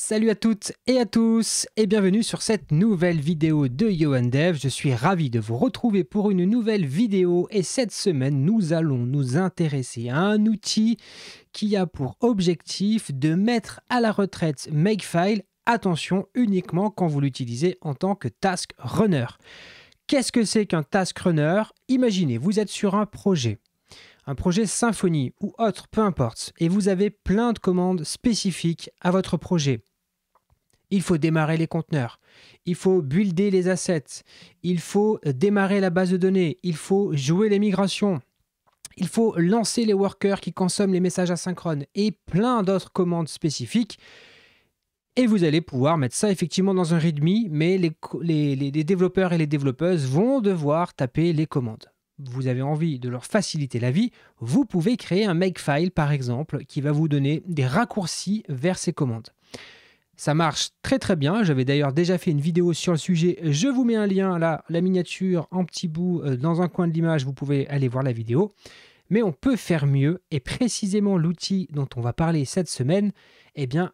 Salut à toutes et à tous et bienvenue sur cette nouvelle vidéo de YohanDev. Je suis ravi de vous retrouver pour une nouvelle vidéo et cette semaine nous allons nous intéresser à un outil qui a pour objectif de mettre à la retraite Makefile, attention uniquement quand vous l'utilisez en tant que task runner. Qu'est-ce que c'est qu'un task runner? Imaginez, vous êtes sur un projet Symfony ou autre, peu importe, et vous avez plein de commandes spécifiques à votre projet. Il faut démarrer les conteneurs, il faut builder les assets, il faut démarrer la base de données, il faut jouer les migrations, il faut lancer les workers qui consomment les messages asynchrones et plein d'autres commandes spécifiques. Et vous allez pouvoir mettre ça effectivement dans un README, mais les développeurs et les développeuses vont devoir taper les commandes. Vous avez envie de leur faciliter la vie, vous pouvez créer un Makefile par exemple qui va vous donner des raccourcis vers ces commandes. Ça marche très très bien, j'avais d'ailleurs déjà fait une vidéo sur le sujet, je vous mets un lien là, la miniature en petit bout dans un coin de l'image, vous pouvez aller voir la vidéo. Mais on peut faire mieux et précisément l'outil dont on va parler cette semaine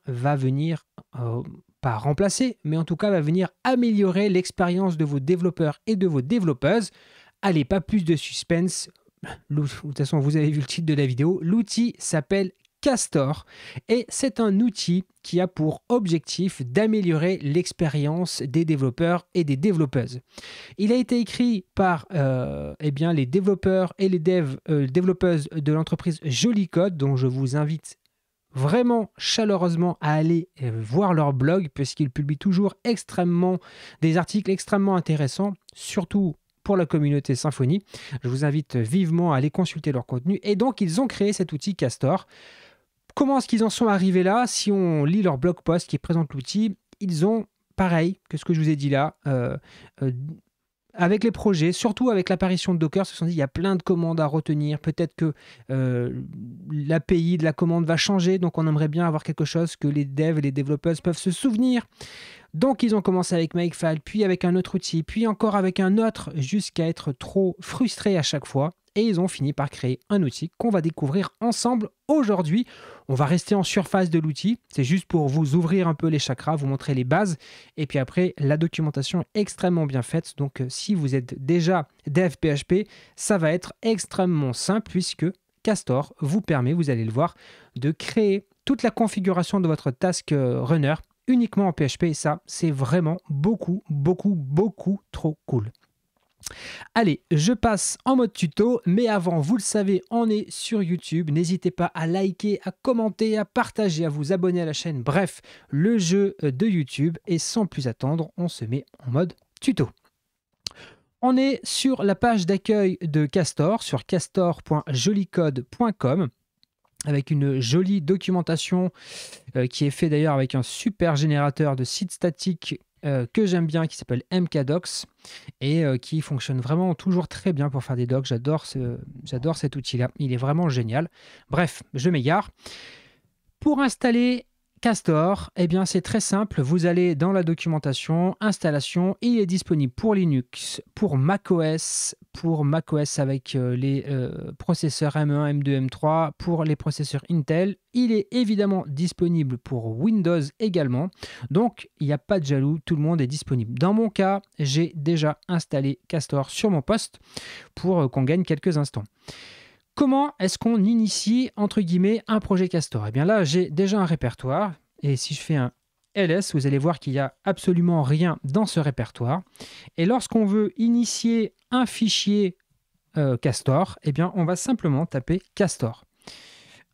va venir, pas remplacer, mais en tout cas va venir améliorer l'expérience de vos développeurs et de vos développeuses. Allez, pas plus de suspense, de toute façon vous avez vu le titre de la vidéo, l'outil s'appelle Castor et c'est un outil qui a pour objectif d'améliorer l'expérience des développeurs et des développeuses. Il a été écrit par les développeurs et les développeuses de l'entreprise Joli Code, dont je vous invite vraiment chaleureusement à aller voir leur blog, puisqu'ils publient toujours des articles extrêmement intéressants, surtout pour la communauté Symfony. Je vous invite vivement à aller consulter leur contenu. Et donc, ils ont créé cet outil Castor. Comment est-ce qu'ils en sont arrivés là? Si on lit leur blog post qui présente l'outil, ils ont, pareil que ce que je vous ai dit là, avec les projets, surtout avec l'apparition de Docker, ils se sont dit il y a plein de commandes à retenir, peut-être que l'API de la commande va changer, donc on aimerait bien avoir quelque chose que les devs et les développeurs peuvent se souvenir. Donc ils ont commencé avec Makefile, puis avec un autre outil, puis encore avec un autre, jusqu'à être trop frustrés à chaque fois. Et ils ont fini par créer un outil qu'on va découvrir ensemble aujourd'hui. On va rester en surface de l'outil. C'est juste pour vous ouvrir un peu les chakras, vous montrer les bases. Et puis après, la documentation est extrêmement bien faite. Donc si vous êtes déjà dev PHP, ça va être extrêmement simple puisque Castor vous permet, vous allez le voir, de créer toute la configuration de votre task runner uniquement en PHP. Et ça, c'est vraiment beaucoup trop cool. Allez, je passe en mode tuto, mais avant, vous le savez, on est sur YouTube. N'hésitez pas à liker, à commenter, à partager, à vous abonner à la chaîne. Bref, le jeu de YouTube. Et sans plus attendre, on se met en mode tuto. On est sur la page d'accueil de Castor, sur castor.jolicode.com. avec une jolie documentation qui est faite d'ailleurs avec un super générateur de sites statiques que j'aime bien, qui s'appelle MKDocs et qui fonctionne vraiment toujours très bien pour faire des docs. J'adore cet outil-là, il est vraiment génial. Bref, je m'égare. Pour installer Castor, c'est très simple. Vous allez dans la documentation, installation, il est disponible pour Linux, pour macOS avec les processeurs M1, M2, M3, pour les processeurs Intel. Il est évidemment disponible pour Windows également. Donc, il n'y a pas de jaloux, tout le monde est disponible. Dans mon cas, j'ai déjà installé Castor sur mon poste pour qu'on gagne quelques instants. Comment est-ce qu'on initie, entre guillemets, un projet Castor? Là, j'ai déjà un répertoire. Et si je fais un ls, vous allez voir qu'il n'y a absolument rien dans ce répertoire. Et lorsqu'on veut initier un fichier Castor, on va simplement taper Castor.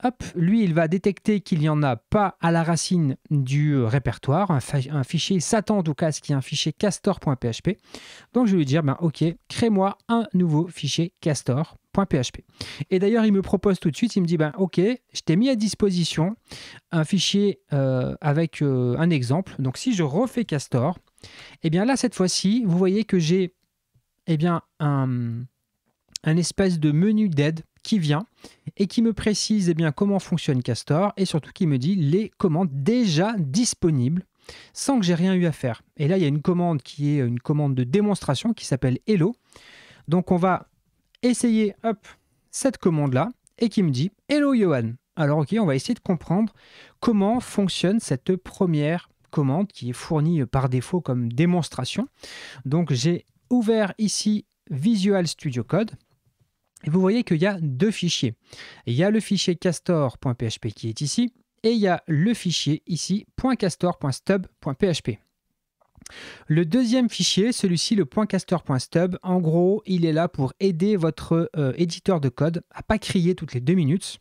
Hop, lui, il va détecter qu'il n'y en a pas à la racine du répertoire. Un fichier, il s'attend en tout cas à ce qu'il y ait un fichier castor.php. Donc, je vais lui dire, OK, crée-moi un nouveau fichier castor.php. Et d'ailleurs, il me propose tout de suite, il me dit, OK, je t'ai mis à disposition un fichier avec un exemple. Donc, si je refais castor, là, cette fois-ci, vous voyez que j'ai un espèce de menu d'aide qui vient et qui me précise comment fonctionne Castor et surtout qui me dit les commandes déjà disponibles sans que j'ai rien eu à faire. Et là, il y a une commande qui est une commande de démonstration qui s'appelle Hello. Donc, on va essayer cette commande-là et qui me dit Hello Johan. Alors ok, on va essayer de comprendre comment fonctionne cette première commande qui est fournie par défaut comme démonstration. Donc j'ai ouvert ici Visual Studio Code et vous voyez qu'il y a deux fichiers. Il y a le fichier castor.php qui est ici et il y a le fichier ici .castor.stub.php. Le deuxième fichier, celui-ci, le .castor.stub, en gros, il est là pour aider votre éditeur de code à ne pas crier toutes les 2 minutes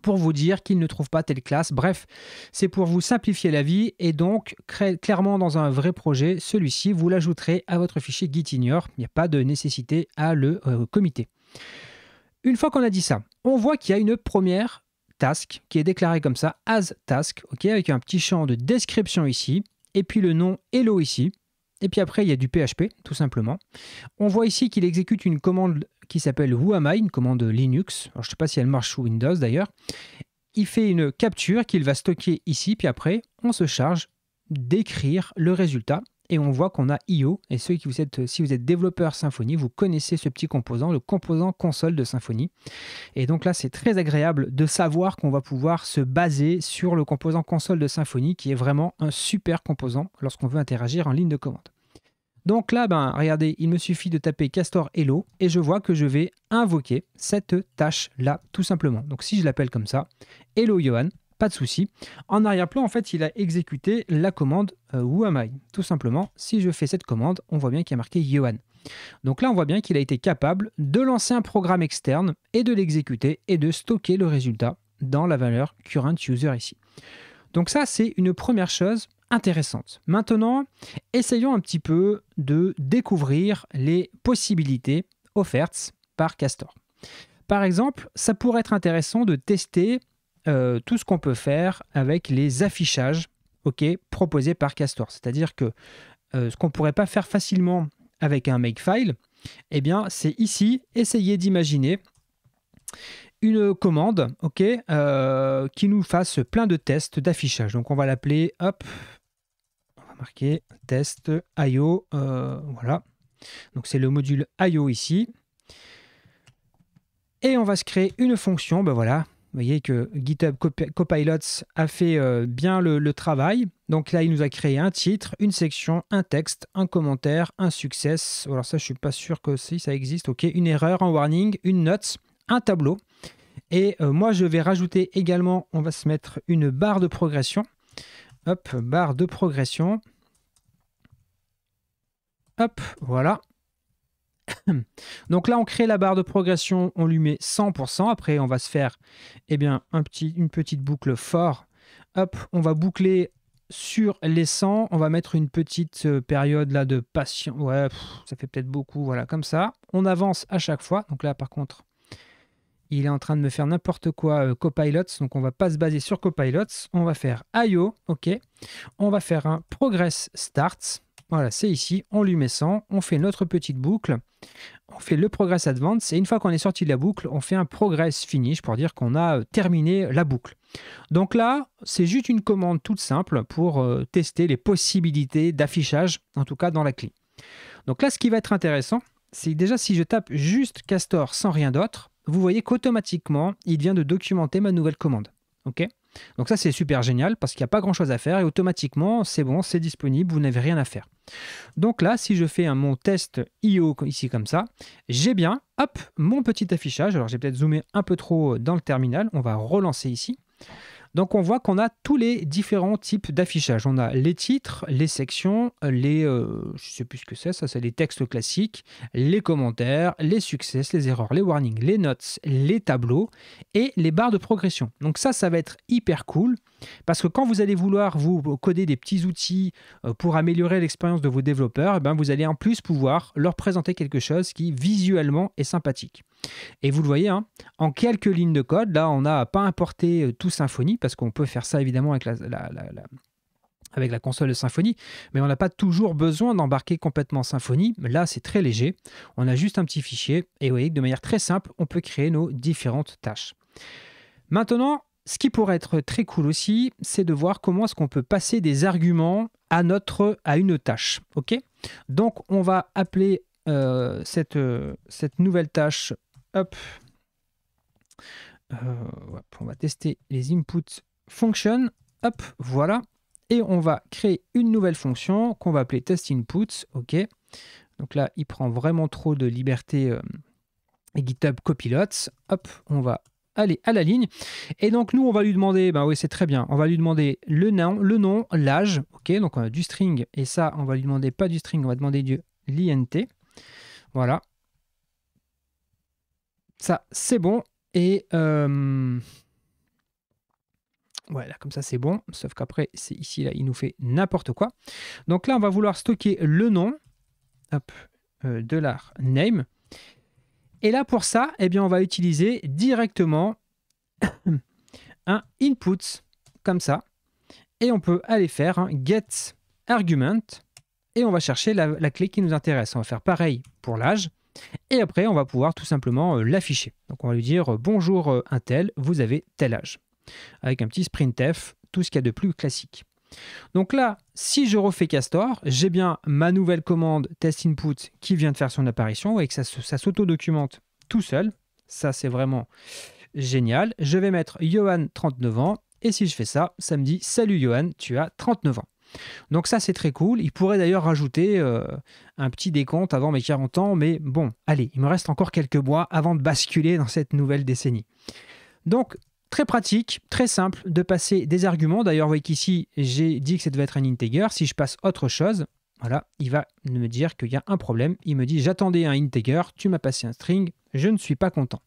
pour vous dire qu'il ne trouve pas telle classe. Bref, c'est pour vous simplifier la vie et donc clairement dans un vrai projet, celui-ci, vous l'ajouterez à votre fichier gitignore. Il n'y a pas de nécessité à le commiter. Une fois qu'on a dit ça, on voit qu'il y a une première task qui est déclarée comme ça, as task, okay, avec un petit champ de description ici, et puis le nom hello ici, et puis après il y a du PHP tout simplement. On voit ici qu'il exécute une commande qui s'appelle whoami, une commande Linux. Alors, je ne sais pas si elle marche sous Windows d'ailleurs. Il fait une capture qu'il va stocker ici, puis après on se charge d'écrire le résultat. Et on voit qu'on a IO. Et si vous êtes développeur Symfony, vous connaissez ce petit composant, le composant console de Symfony. Et donc là, c'est très agréable de savoir qu'on va pouvoir se baser sur le composant console de Symfony, qui est vraiment un super composant lorsqu'on veut interagir en ligne de commande. Donc là, regardez, il me suffit de taper Castor Hello et je vois que je vais invoquer cette tâche-là, tout simplement. Donc si je l'appelle comme ça, Hello Johan, pas de souci. En arrière-plan, en fait, il a exécuté la commande whoami. Tout simplement, si je fais cette commande, on voit bien qu'il y a marqué Johan. Donc là, on voit bien qu'il a été capable de lancer un programme externe et de l'exécuter et de stocker le résultat dans la valeur current user ici. Donc ça, c'est une première chose intéressante. Maintenant, essayons un petit peu de découvrir les possibilités offertes par Castor. Par exemple, ça pourrait être intéressant de tester tout ce qu'on peut faire avec les affichages proposés par Castor. C'est-à-dire que ce qu'on ne pourrait pas faire facilement avec un makefile, eh bien, c'est ici, essayer d'imaginer une commande qui nous fasse plein de tests d'affichage. Donc, on va l'appeler, hop, on va marquer test IO, voilà. Donc, c'est le module IO ici. Et on va se créer une fonction, voilà. Vous voyez que GitHub Copilot a fait bien le travail. Donc là, il nous a créé un titre, une section, un texte, un commentaire, un success. Alors ça, je ne suis pas sûr que si ça existe. OK, une erreur, un warning, une note, un tableau. Et moi, je vais rajouter également, on va se mettre une barre de progression. Hop, barre de progression. Hop, voilà. Donc là, on crée la barre de progression, on lui met 100%. Après, on va se faire une petite boucle for. Hop, on va boucler sur les 100. On va mettre une petite période là de patience. Ouais, ça fait peut-être beaucoup. Voilà, comme ça. On avance à chaque fois. Donc là, par contre, il est en train de me faire n'importe quoi Copilot. Donc, on ne va pas se baser sur Copilot. On va faire IO. OK. On va faire un progress start. Voilà, c'est ici, on lui met 100, on fait notre petite boucle, on fait le progress advance, et une fois qu'on est sorti de la boucle, on fait un progress finish pour dire qu'on a terminé la boucle. Donc là, c'est juste une commande toute simple pour tester les possibilités d'affichage, en tout cas dans la clé. Donc là, ce qui va être intéressant, c'est déjà si je tape juste Castor sans rien d'autre, vous voyez qu'automatiquement, il vient de documenter ma nouvelle commande. OK ? Donc ça, c'est super génial parce qu'il n'y a pas grand-chose à faire et automatiquement, c'est bon, c'est disponible, vous n'avez rien à faire. Donc là, si je fais mon test IO ici comme ça, j'ai bien, hop, mon petit affichage. Alors, j'ai peut-être zoomé un peu trop dans le terminal. On va relancer ici. Donc, on voit qu'on a tous les différents types d'affichage. On a les titres, les sections, je ne sais plus ce que c'est, ça c'est les textes classiques, les commentaires, les succès, les erreurs, les warnings, les notes, les tableaux et les barres de progression. Donc ça va être hyper cool parce que quand vous allez vouloir vous coder des petits outils pour améliorer l'expérience de vos développeurs, vous allez en plus pouvoir leur présenter quelque chose qui visuellement est sympathique. Et vous le voyez, en quelques lignes de code, là, on n'a pas importé tout Symfony, parce qu'on peut faire ça évidemment avec la console de Symfony, mais on n'a pas toujours besoin d'embarquer complètement Symfony. Là, c'est très léger. On a juste un petit fichier, et vous voyez que de manière très simple, on peut créer nos différentes tâches. Maintenant, ce qui pourrait être très cool aussi, c'est de voir comment est-ce qu'on peut passer des arguments à une tâche. OK ? Donc, on va appeler cette nouvelle tâche. Hop, on va tester les input function. Hop, voilà. Et on va créer une nouvelle fonction qu'on va appeler test input. OK. Donc là, il prend vraiment trop de liberté GitHub Copilot. Hop, on va aller à la ligne. Et donc, nous, on va lui demander, ben oui, c'est très bien, on va lui demander le nom, l'âge. OK, donc on a du string. Et ça, on va lui demander pas du string, on va demander du l'int. Voilà. Ça, c'est bon. Et voilà, comme ça, c'est bon. Sauf qu'après, c'est ici, là, il nous fait n'importe quoi. Donc là, on va vouloir stocker le nom. Hop, $name. Et là, pour ça, eh bien, on va utiliser directement un input, comme ça. Et on peut aller faire un get argument. Et on va chercher la clé qui nous intéresse. On va faire pareil pour l'âge. Et après, on va pouvoir tout simplement l'afficher. Donc, on va lui dire bonjour Intel, vous avez tel âge. Avec un petit sprintf, tout ce qu'il y a de plus classique. Donc là, si je refais Castor, j'ai bien ma nouvelle commande test input qui vient de faire son apparition et que ça s'auto-documente tout seul. Ça, c'est vraiment génial. Je vais mettre Johan, 39 ans. Et si je fais ça, ça me dit « Salut Johan, tu as 39 ans ». Donc ça, c'est très cool. Il pourrait d'ailleurs rajouter un petit décompte avant mes 40 ans. Mais bon, allez, il me reste encore quelques mois avant de basculer dans cette nouvelle décennie. Donc, très pratique, très simple de passer des arguments. D'ailleurs, vous voyez qu'ici, j'ai dit que ça devait être un integer. Si je passe autre chose, voilà, il va me dire qu'il y a un problème. Il me dit, j'attendais un integer, tu m'as passé un string, je ne suis pas content.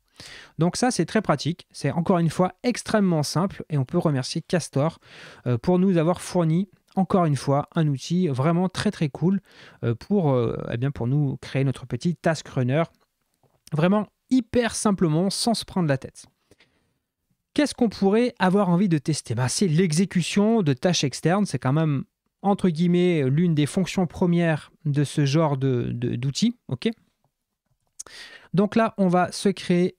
Donc ça, c'est très pratique. C'est encore une fois extrêmement simple et on peut remercier Castor pour nous avoir fourni, encore une fois, un outil vraiment très très cool pour nous créer notre petit task runner. Vraiment hyper simplement, sans se prendre la tête. Qu'est-ce qu'on pourrait avoir envie de tester? C'est l'exécution de tâches externes. C'est quand même, entre guillemets, l'une des fonctions premières de ce genre d'outils. OK. Donc là, on va se créer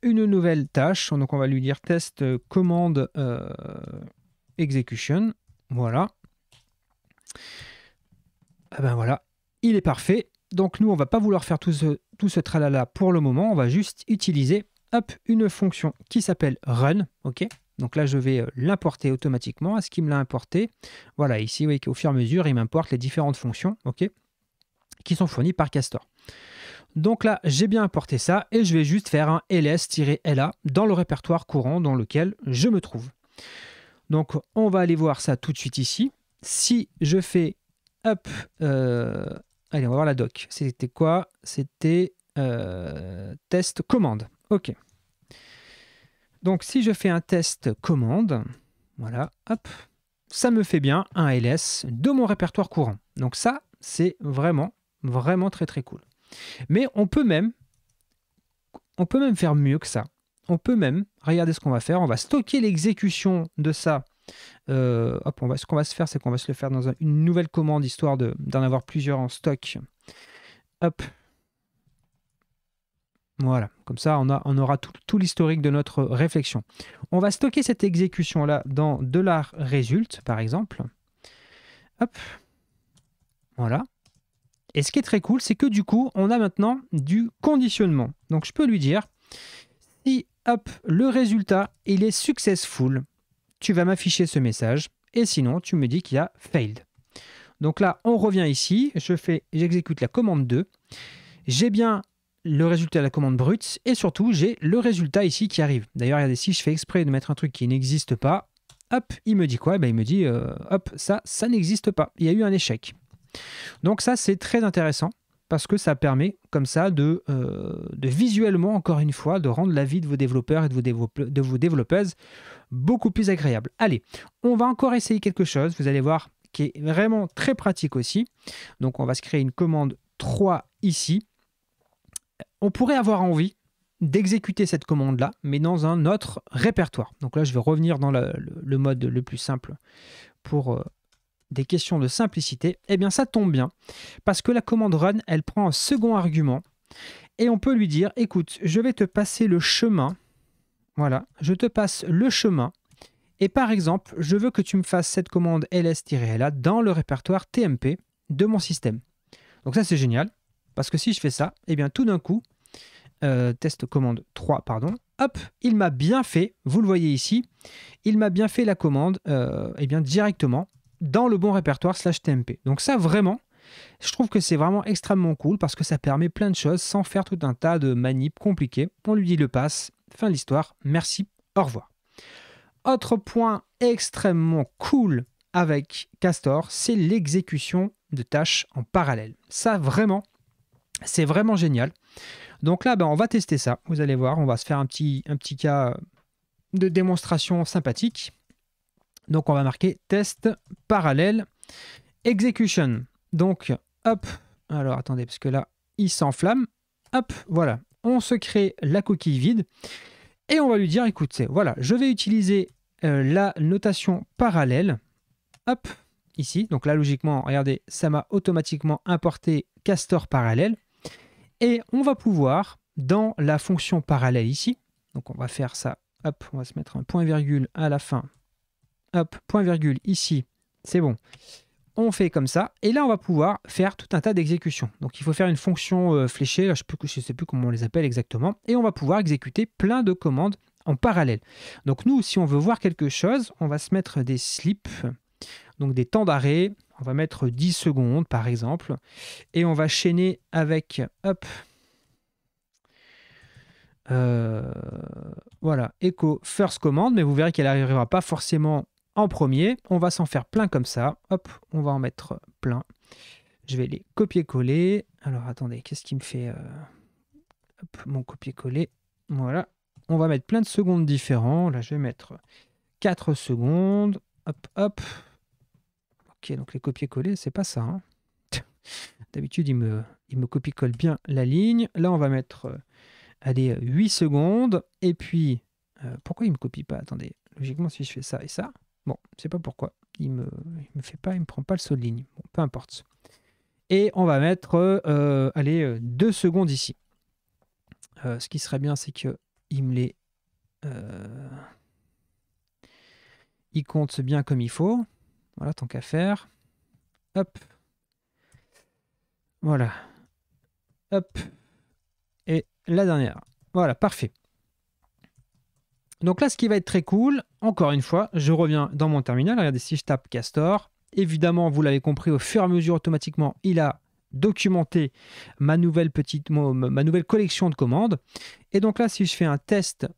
une nouvelle tâche. Donc on va lui dire test commande execution. Voilà. Voilà, il est parfait. Donc nous, on ne va pas vouloir faire tout ce tralala pour le moment. On va juste utiliser une fonction qui s'appelle run, ok. Donc là, je vais l'importer automatiquement. Est-ce qu'il me l'a importé? Voilà, ici, vous voyez qu'au fur et à mesure, il m'importe les différentes fonctions, ok, qui sont fournies par Castor. Donc là, j'ai bien importé ça et je vais juste faire un ls-la dans le répertoire courant dans lequel je me trouve. Donc, on va aller voir ça tout de suite ici. Si je fais allez, on va voir la doc. C'était quoi? C'était test commande. OK. Donc, si je fais un test commande, voilà, hop, ça me fait bien un ls de mon répertoire courant. Donc ça, c'est vraiment, vraiment très, très cool. Mais on peut même faire mieux que ça. On peut même, regardez ce qu'on va faire, on va stocker l'exécution de ça. Ce qu'on va se faire, c'est qu'on va se le faire dans une nouvelle commande, histoire d'en avoir plusieurs en stock. Hop. Voilà, comme ça on aura tout l'historique de notre réflexion. On va stocker cette exécution-là dans $result, par exemple. Hop. Voilà. Et ce qui est très cool, c'est que du coup, on a maintenant du conditionnement. Donc je peux lui dire, si le résultat, il est successful, tu vas m'afficher ce message, et sinon, tu me dis qu'il y a failed. Donc là, on revient ici, j'exécute la commande 2, j'ai bien le résultat de la commande brute, et surtout, j'ai le résultat ici qui arrive. D'ailleurs, regardez, si je fais exprès de mettre un truc qui n'existe pas, il me dit quoi? Il me dit, ça n'existe pas, il y a eu un échec. Donc ça, c'est très intéressant, parce que ça permet, comme ça, de visuellement, encore une fois, de rendre la vie de vos développeurs et de vos développeuses beaucoup plus agréable. Allez, on va encore essayer quelque chose, vous allez voir, qui est vraiment très pratique aussi. Donc, on va se créer une commande 3 ici. On pourrait avoir envie d'exécuter cette commande-là, mais dans un autre répertoire. Donc là, je vais revenir dans le mode le plus simple pour des questions de simplicité. Eh bien, ça tombe bien, parce que la commande run, elle prend un second argument, et on peut lui dire, écoute, je vais te passer le chemin. Voilà, je te passe le chemin. Et par exemple, je veux que tu me fasses cette commande ls-la dans le répertoire TMP de mon système. Donc ça, c'est génial, parce que si je fais ça, eh bien tout d'un coup, test commande 3, pardon. Hop, il m'a bien fait, vous le voyez ici, il m'a bien fait la commande eh bien, directement dans le bon répertoire /tmp. Donc ça, vraiment, je trouve que c'est vraiment extrêmement cool parce que ça permet plein de choses sans faire tout un tas de manips compliqués. On lui dit le pass, fin de l'histoire, merci, au revoir. Autre point extrêmement cool avec Castor, c'est l'exécution de tâches en parallèle. Ça, vraiment, c'est vraiment génial. Donc là, on va tester ça. Vous allez voir, on va se faire un petit cas de démonstration sympathique. Donc on va marquer test parallèle execution. Donc, hop, alors attendez, parce que là, il s'enflamme. Hop, voilà, on se crée la coquille vide. Et on va lui dire, écoute, voilà, je vais utiliser la notation parallèle. Hop, ici. Donc là, logiquement, regardez, ça m'a automatiquement importé Castor parallèle. Et on va pouvoir, dans la fonction parallèle ici, donc on va faire ça, hop, on va se mettre un point-virgule à la fin. Hop, point-virgule ici, c'est bon. On fait comme ça, et là on va pouvoir faire tout un tas d'exécutions. Donc il faut faire une fonction fléchée, là, je ne sais plus comment on les appelle exactement, et on va pouvoir exécuter plein de commandes en parallèle. Donc nous, si on veut voir quelque chose, on va se mettre des slips, donc des temps d'arrêt, on va mettre 10 secondes par exemple, et on va chaîner avec, hop, voilà, echo first command, mais vous verrez qu'elle n'arrivera pas forcément en premier. On va s'en faire plein comme ça. Hop, on va en mettre plein. Je vais les copier-coller. Alors attendez, qu'est-ce qui me fait hop, mon copier-coller. Voilà. On va mettre plein de secondes différents. Là, je vais mettre 4 secondes. Hop, hop. Ok, donc les copier-coller, c'est pas ça. Hein. D'habitude, il me copie-colle bien la ligne. Là, on va mettre allez, 8 secondes. Et puis, pourquoi il ne me copie pas? Attendez, logiquement, si je fais ça et ça, bon, je sais pas pourquoi. Il me prend pas le saut de ligne. Bon, peu importe. Et on va mettre, allez, 2 secondes ici. Ce qui serait bien, c'est qu'il me les... il compte bien comme il faut. Voilà, tant qu'à faire. Hop. Voilà. Hop. Et la dernière. Voilà, parfait. Donc là, ce qui va être très cool, encore une fois, je reviens dans mon terminal. Regardez, si je tape Castor, évidemment, vous l'avez compris, au fur et à mesure, automatiquement, il a documenté ma nouvelle collection de commandes. Et donc là, si je fais un test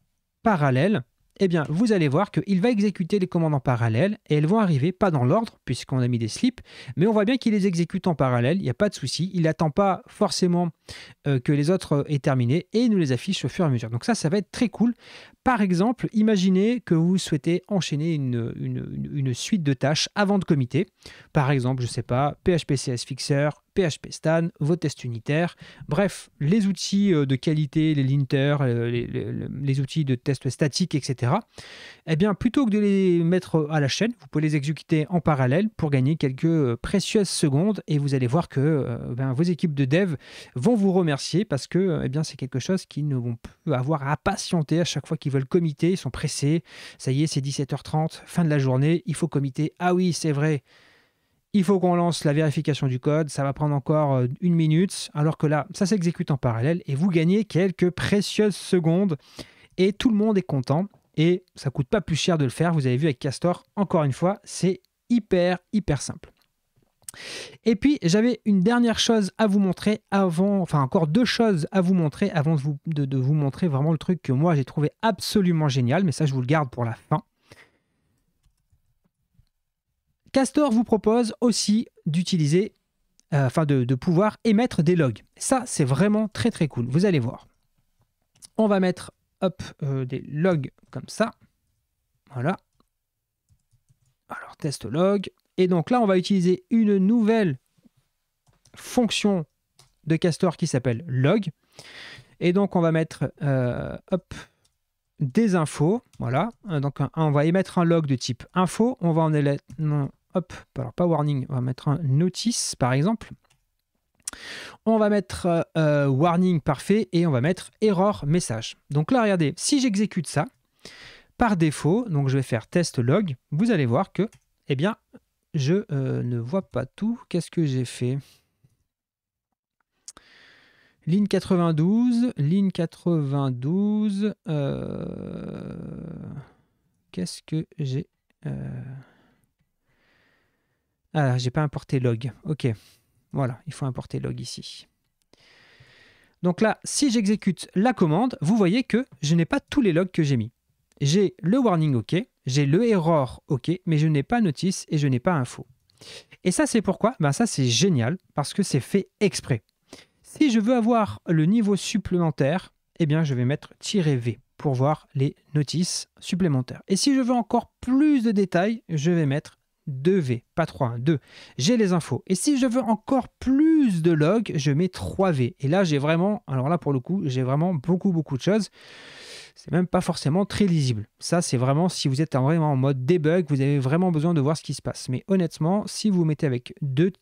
parallèle, eh bien, vous allez voir qu'il va exécuter les commandes en parallèle et elles vont arriver, pas dans l'ordre, puisqu'on a mis des slips, mais on voit bien qu'il les exécute en parallèle, il n'y a pas de souci, il n'attend pas forcément que les autres aient terminé et il nous les affiche au fur et à mesure. Donc ça va être très cool. Par exemple, imaginez que vous souhaitez enchaîner une suite de tâches avant de committer. Par exemple, je ne sais pas, PHP CS Fixer, PHP Stan, vos tests unitaires, bref, les outils de qualité, les linters, les outils de test statique, etc. Eh bien, plutôt que de les mettre à la chaîne, vous pouvez les exécuter en parallèle pour gagner quelques précieuses secondes et vous allez voir que vos équipes de dev vont vous remercier parce que eh bien, c'est quelque chose qu'ils ne vont plus avoir à patienter à chaque fois qu'ils veulent committer, ils sont pressés, ça y est, c'est 17h30, fin de la journée, il faut committer, ah oui, c'est vrai, il faut qu'on lance la vérification du code, ça va prendre encore 1 minute, alors que là, ça s'exécute en parallèle et vous gagnez quelques précieuses secondes et tout le monde est content et ça coûte pas plus cher de le faire. Vous avez vu avec Castor, encore une fois, c'est hyper simple. Et puis, j'avais une dernière chose à vous montrer avant, enfin encore 2 choses à vous montrer avant de vous montrer vraiment le truc que moi j'ai trouvé absolument génial, mais ça je vous le garde pour la fin. Castor vous propose aussi d'utiliser, de pouvoir émettre des logs. Ça, c'est vraiment très cool. Vous allez voir. On va mettre des logs comme ça. Voilà. Alors, test log. Et donc là, on va utiliser une nouvelle fonction de Castor qui s'appelle log. Et donc, on va mettre des infos. Voilà. Donc, on va émettre un log de type info. On va en émettre... alors pas warning, on va mettre un notice par exemple. On va mettre warning parfait et on va mettre error message. Donc là, regardez, si j'exécute ça, par défaut, donc je vais faire test log, vous allez voir que, eh bien, je ne vois pas tout. Qu'est-ce que j'ai fait? Ligne 92, ligne 92. Qu'est-ce que j'ai Ah, j'ai pas importé log. Ok, voilà, il faut importer log ici. Donc là, si j'exécute la commande, vous voyez que je n'ai pas tous les logs que j'ai mis. J'ai le warning OK, j'ai le error OK, mais je n'ai pas notice et je n'ai pas info. Et ça, c'est pourquoi? Ben ça, c'est génial parce que c'est fait exprès. Si je veux avoir le niveau supplémentaire, eh bien, je vais mettre "-v" pour voir les notices supplémentaires. Et si je veux encore plus de détails, je vais mettre 2V, pas 3, 2. J'ai les infos. Et si je veux encore plus de logs, je mets 3V. Et là, j'ai vraiment, alors là, pour le coup, j'ai vraiment beaucoup de choses. C'est même pas forcément très lisible. Ça, c'est vraiment si vous êtes vraiment en mode debug, vous avez vraiment besoin de voir ce qui se passe. Mais honnêtement, si vous mettez avec 2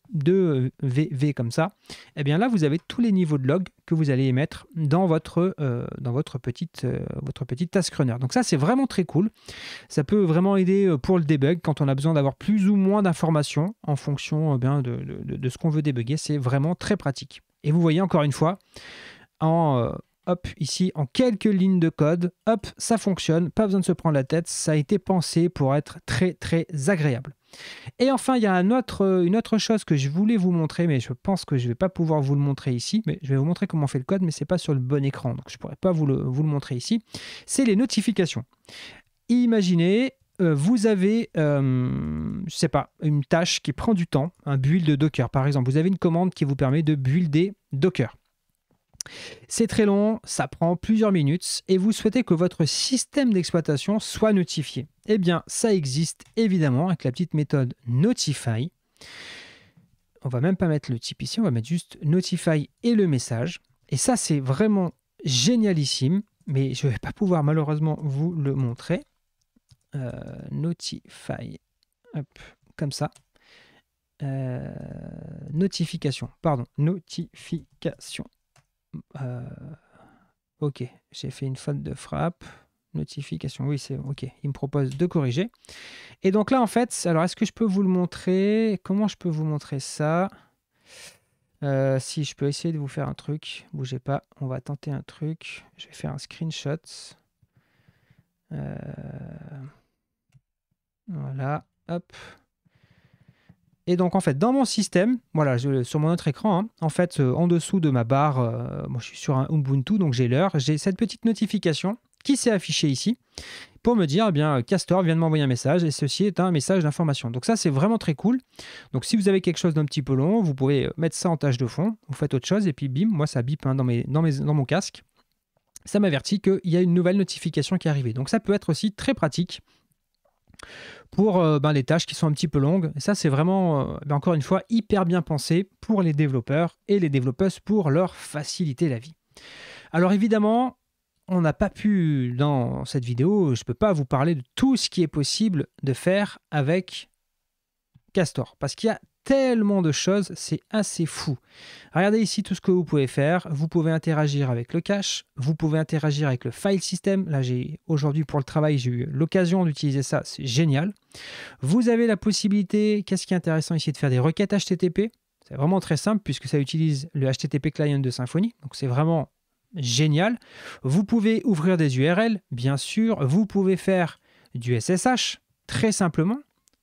V comme ça, eh bien là, vous avez tous les niveaux de log que vous allez émettre dans votre petite task runner. Donc ça, c'est vraiment très cool. Ça peut vraiment aider pour le debug quand on a besoin d'avoir plus ou moins d'informations en fonction de ce qu'on veut débugger. C'est vraiment très pratique. Et vous voyez encore une fois, hop, ici, en quelques lignes de code, hop, ça fonctionne, pas besoin de se prendre la tête, ça a été pensé pour être très agréable. Et enfin, il y a une autre chose que je voulais vous montrer, mais je pense que je ne vais pas pouvoir vous le montrer ici, mais je vais vous montrer comment on fait le code, mais ce n'est pas sur le bon écran, donc je ne pourrais pas vous le montrer ici. C'est les notifications. Imaginez, vous avez, je sais pas, une tâche qui prend du temps, un build de Docker par exemple. Vous avez une commande qui vous permet de builder Docker. C'est très long, ça prend plusieurs minutes et vous souhaitez que votre système d'exploitation soit notifié. Eh bien, ça existe évidemment avec la petite méthode Notify. On va même pas mettre le type ici, on va mettre juste Notify et le message. Et ça, c'est vraiment génialissime, mais je ne vais pas pouvoir malheureusement vous le montrer. Notify, hop, comme ça. Notification. Ok, j'ai fait une faute de frappe. Notification, oui, c'est ok. Il me propose de corriger. Et donc là, en fait, alors est-ce que je peux vous le montrer? Comment je peux vous montrer ça? Si je peux essayer de vous faire un truc, bougez pas, on va tenter un truc. Je vais faire un screenshot. Voilà, hop. Et donc, en fait, dans mon système, voilà, sur mon autre écran, hein, en fait, en dessous de ma barre, moi je suis sur un Ubuntu, donc j'ai l'heure, j'ai cette petite notification qui s'est affichée ici pour me dire, eh bien, Castor vient de m'envoyer un message et ceci est un message d'information. Donc ça, c'est vraiment très cool. Donc si vous avez quelque chose d'un petit peu long, vous pouvez mettre ça en tâche de fond, vous faites autre chose et puis bim, moi ça bip hein, dans mon casque. Ça m'avertit qu'il y a une nouvelle notification qui est arrivée. Donc ça peut être aussi très pratique pour les tâches qui sont un petit peu longues. Et ça, c'est vraiment, encore une fois, hyper bien pensé pour les développeurs et les développeuses pour leur faciliter la vie. Alors évidemment, on n'a pas pu, dans cette vidéo, je ne peux pas vous parler de tout ce qui est possible de faire avec Castor, parce qu'il y a tellement de choses, c'est assez fou. Regardez ici tout ce que vous pouvez faire. Vous pouvez interagir avec le cache, vous pouvez interagir avec le file system. Là, aujourd'hui pour le travail, j'ai eu l'occasion d'utiliser ça, c'est génial. Vous avez la possibilité, qu'est-ce qui est intéressant ici, de faire des requêtes HTTP. C'est vraiment très simple puisque ça utilise le HTTP client de Symfony, donc c'est vraiment génial. Vous pouvez ouvrir des URL, bien sûr. Vous pouvez faire du SSH, très simplement.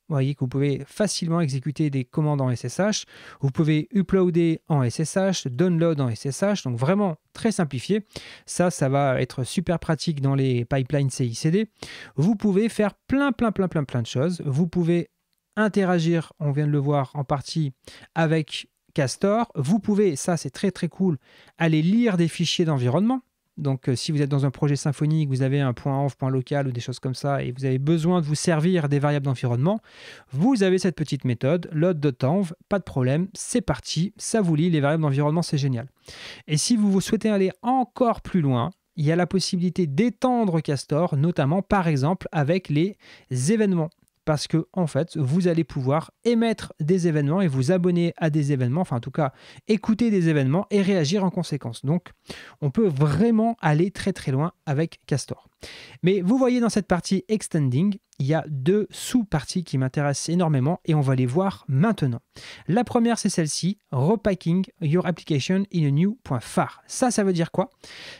Vous voyez que vous pouvez facilement exécuter des commandes en SSH. Vous pouvez uploader en SSH, download en SSH, donc vraiment très simplifié. Ça va être super pratique dans les pipelines CI/CD. Vous pouvez faire plein de choses. Vous pouvez interagir, on vient de le voir en partie, avec Castor. Vous pouvez, ça c'est très cool, aller lire des fichiers d'environnement. Donc, si vous êtes dans un projet Symfony, que vous avez un .env, .local ou des choses comme ça, et vous avez besoin de vous servir des variables d'environnement, vous avez cette petite méthode, load.env, pas de problème, c'est parti, ça vous lit les variables d'environnement, c'est génial. Et si vous souhaitez aller encore plus loin, il y a la possibilité d'étendre Castor, notamment par exemple avec les événements. parce que en fait, vous allez pouvoir émettre des événements et vous abonner à des événements, enfin en tout cas écouter des événements et réagir en conséquence. Donc, on peut vraiment aller très très loin avec Castor. Mais vous voyez dans cette partie Extending, il y a deux sous-parties qui m'intéressent énormément et on va les voir maintenant. La première, c'est celle-ci, Repacking your application in a new .phar. Ça veut dire quoi?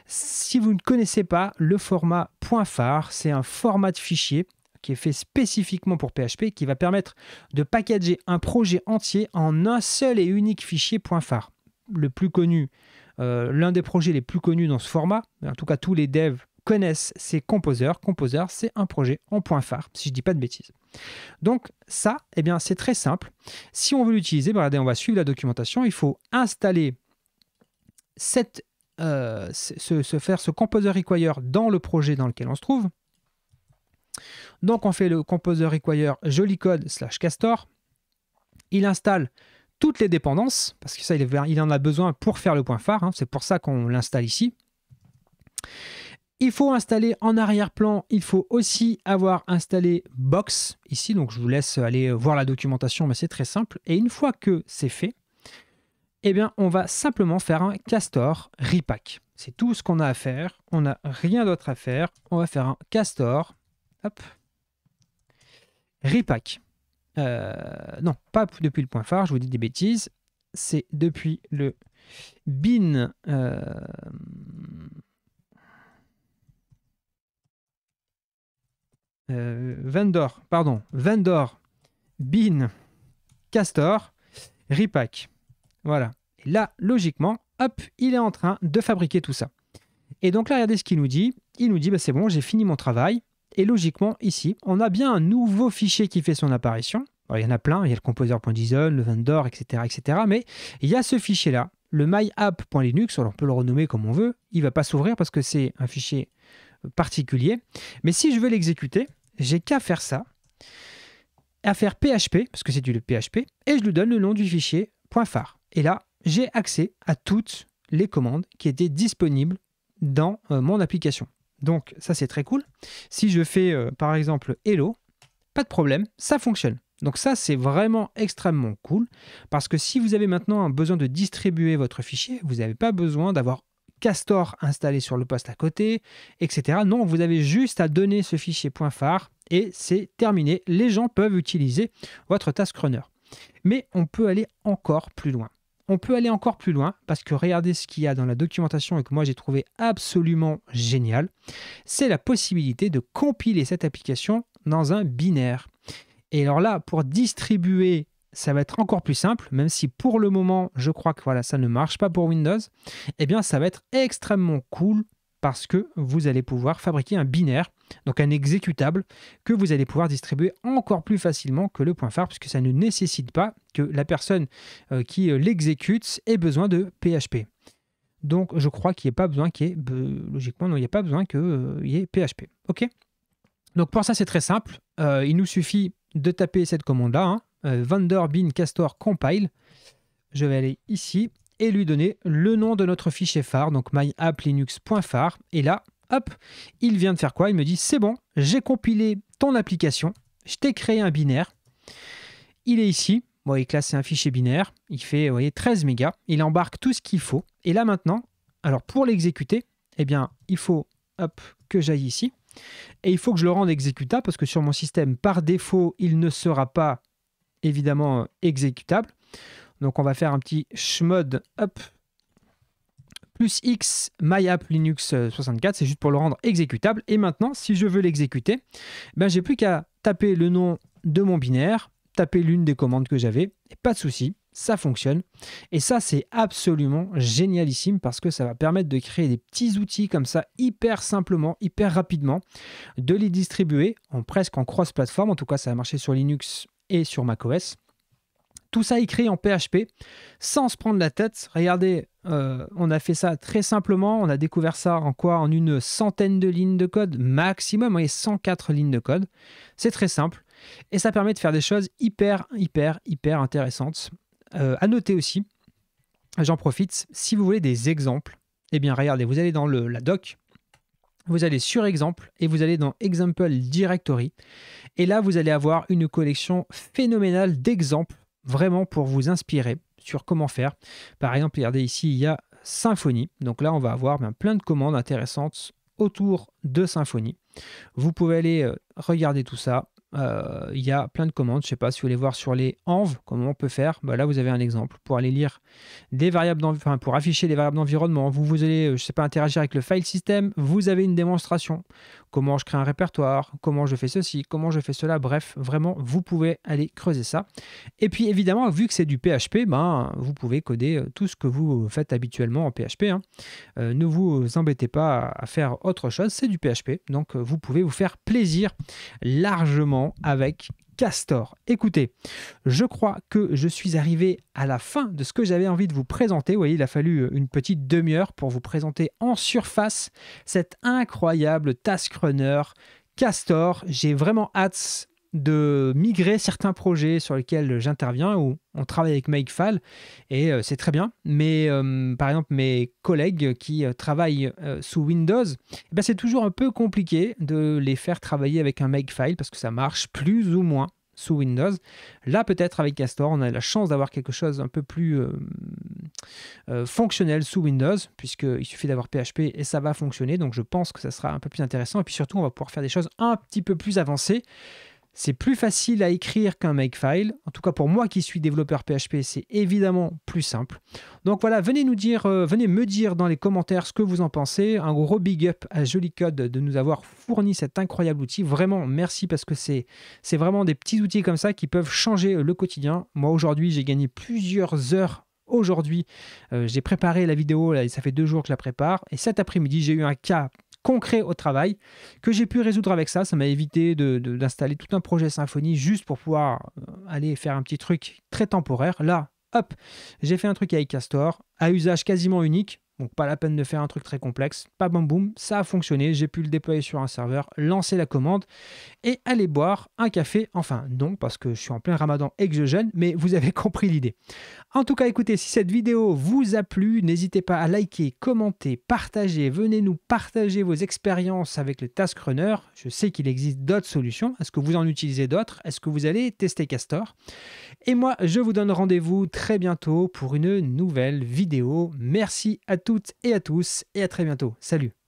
Si vous ne connaissez pas le format .phar, c'est un format de fichier qui est fait spécifiquement pour PHP, qui va permettre de packager un projet entier en un seul et unique fichier .phar. Le plus connu, l'un des projets les plus connus dans ce format, en tout cas tous les devs connaissent, c'est Composer. Composer, c'est un projet en .phar, si je ne dis pas de bêtises. Donc ça, eh bien, c'est très simple. Si on veut l'utiliser, regardez, on va suivre la documentation. Il faut installer faire ce Composer Require dans le projet dans lequel on se trouve. Donc on fait le Composer Require joli code /castor. Il installe toutes les dépendances, parce que ça, il en a besoin pour faire le .phar. C'est pour ça qu'on l'installe ici. Il faut installer en arrière-plan, il faut aussi avoir installé Box ici. Donc je vous laisse aller voir la documentation, mais c'est très simple. Et une fois que c'est fait, eh bien, on va simplement faire un Castor repack. C'est tout ce qu'on a à faire. On n'a rien d'autre à faire. On va faire un Castor. Hop. Repack. Non, pas depuis le .phar, je vous dis des bêtises. C'est depuis le bin... vendor bin Castor repack. Voilà. Et là, logiquement, hop, il est en train de fabriquer tout ça. Et donc là, regardez ce qu'il nous dit. Il nous dit, bah, c'est bon, j'ai fini mon travail. Et logiquement, ici, on a bien un nouveau fichier qui fait son apparition. Alors, il y en a plein, il y a le composer.json, le vendor, etc., etc. Mais il y a ce fichier-là, le myapp.linux, on peut le renommer comme on veut. Il ne va pas s'ouvrir parce que c'est un fichier particulier. Mais si je veux l'exécuter, j'ai qu'à faire ça, à faire PHP, parce que c'est du PHP, et je lui donne le nom du fichier .phar. Et là, j'ai accès à toutes les commandes qui étaient disponibles dans mon application. Donc ça, c'est très cool. Si je fais par exemple hello, pas de problème, ça fonctionne. Donc ça, c'est vraiment extrêmement cool, parce que si vous avez maintenant un besoin de distribuer votre fichier, vous n'avez pas besoin d'avoir Castor installé sur le poste à côté, etc. Non, vous avez juste à donner ce fichier .phar et c'est terminé. Les gens peuvent utiliser votre task runner. Mais on peut aller encore plus loin. On peut aller encore plus loin parce que regardez ce qu'il y a dans la documentation et que moi j'ai trouvé absolument génial. C'est la possibilité de compiler cette application dans un binaire. Et alors là, pour distribuer, ça va être encore plus simple, même si pour le moment, je crois que voilà, ça ne marche pas pour Windows. Eh bien, ça va être extrêmement cool parce que vous allez pouvoir fabriquer un binaire, donc un exécutable, que vous allez pouvoir distribuer encore plus facilement que le .phar, puisque ça ne nécessite pas que la personne qui l'exécute ait besoin de PHP. Donc, je crois qu'il n'y a pas besoin logiquement, non, il n'y a pas besoin qu'il y ait PHP. OK ? Donc, pour ça, c'est très simple. Il nous suffit de taper cette commande-là, vendor bin castor compile. Je vais aller ici et lui donner le nom de notre fichier phare, donc myapplinux.phar. Et là, hop, il vient de faire quoi? Il me dit, c'est bon, j'ai compilé ton application, je t'ai créé un binaire. Il est ici, bon, il classe un fichier binaire, il fait, vous voyez, 13 mégas, il embarque tout ce qu'il faut. Et là maintenant, alors pour l'exécuter, eh bien, il faut hop, que j'aille ici. Et il faut que je le rende exécutable parce que sur mon système, par défaut, il ne sera pas évidemment exécutable. Donc on va faire un petit chmod hop, plus X myapplinux 64, c'est juste pour le rendre exécutable. Et maintenant, si je veux l'exécuter, ben, j'ai plus qu'à taper le nom de mon binaire, taper l'une des commandes que j'avais, et pas de souci, ça fonctionne. Et ça, c'est absolument génialissime parce que ça va permettre de créer des petits outils comme ça, hyper simplement, hyper rapidement, de les distribuer presque en cross-platform. En tout cas, ça a marché sur Linux et sur macOS. Tout ça écrit en PHP, sans se prendre la tête. Regardez, on a fait ça très simplement. On a découvert ça en quoi? En une centaine de lignes de code maximum, et 104 lignes de code. C'est très simple. Et ça permet de faire des choses hyper intéressantes. À noter aussi, j'en profite, si vous voulez des exemples, eh bien regardez, vous allez dans la doc, Vous allez sur exemple et vous allez dans Example Directory. Et là, vous allez avoir une collection phénoménale d'exemples vraiment pour vous inspirer sur comment faire. Par exemple, regardez ici, il y a Symfony. Donc là, on va avoir plein de commandes intéressantes autour de Symfony. Vous pouvez aller regarder tout ça. Il y a plein de commandes. Je ne sais pas si vous voulez voir sur les env, comment on peut faire. Là, vous avez un exemple pour aller lire des variables, pour afficher des variables d'environnement. Vous allez, je sais pas, interagir avec le file system. Vous avez une démonstration. Comment je crée un répertoire, comment je fais ceci, comment je fais cela. Bref, vraiment, vous pouvez aller creuser ça. Et puis, évidemment, vu que c'est du PHP, vous pouvez coder tout ce que vous faites habituellement en PHP. Ne vous embêtez pas à faire autre chose. C'est du PHP. Donc, vous pouvez vous faire plaisir largement avec Castor. Écoutez, je crois que je suis arrivé à la fin de ce que j'avais envie de vous présenter. Vous voyez, il a fallu une petite demi-heure pour vous présenter en surface cet incroyable Task Runner Castor. J'ai vraiment hâte de migrer certains projets sur lesquels j'interviens où on travaille avec Makefile et c'est très bien. Mais par exemple, mes collègues qui travaillent sous Windows, c'est toujours un peu compliqué de les faire travailler avec un Makefile parce que ça marche plus ou moins sous Windows. Là, peut-être avec Castor, on a la chance d'avoir quelque chose un peu plus fonctionnel sous Windows, puisqu'il suffit d'avoir PHP et ça va fonctionner. Donc, je pense que ça sera un peu plus intéressant. Et puis surtout, on va pouvoir faire des choses un petit peu plus avancées. C'est plus facile à écrire qu'un Makefile. En tout cas, pour moi qui suis développeur PHP, c'est évidemment plus simple. Donc voilà, venez me dire dans les commentaires ce que vous en pensez. Un gros big up à Jollycode de nous avoir fourni cet incroyable outil. Vraiment, merci parce que c'est vraiment des petits outils comme ça qui peuvent changer le quotidien. Moi, aujourd'hui, j'ai gagné plusieurs heures. Aujourd'hui, j'ai préparé la vidéo, là, ça fait 2 jours que je la prépare. Et cet après-midi, j'ai eu un cas concret au travail que j'ai pu résoudre avec ça. Ça m'a évité d'installer tout un projet Symfony juste pour pouvoir aller faire un petit truc très temporaire. Là, hop, j'ai fait un truc avec Castor à usage quasiment unique. Donc pas la peine de faire un truc très complexe. Pas bam boum, ça a fonctionné. J'ai pu le déployer sur un serveur, lancer la commande et aller boire un café. Enfin non, parce que je suis en plein ramadan et que je jeûne, mais vous avez compris l'idée. En tout cas, écoutez, si cette vidéo vous a plu, n'hésitez pas à liker, commenter, partager. Venez nous partager vos expériences avec le Task Runner. Je sais qu'il existe d'autres solutions. Est-ce que vous en utilisez d'autres? Est-ce que vous allez tester Castor? Et moi, je vous donne rendez-vous très bientôt pour une nouvelle vidéo. Merci à toutes et à tous et à très bientôt. Salut!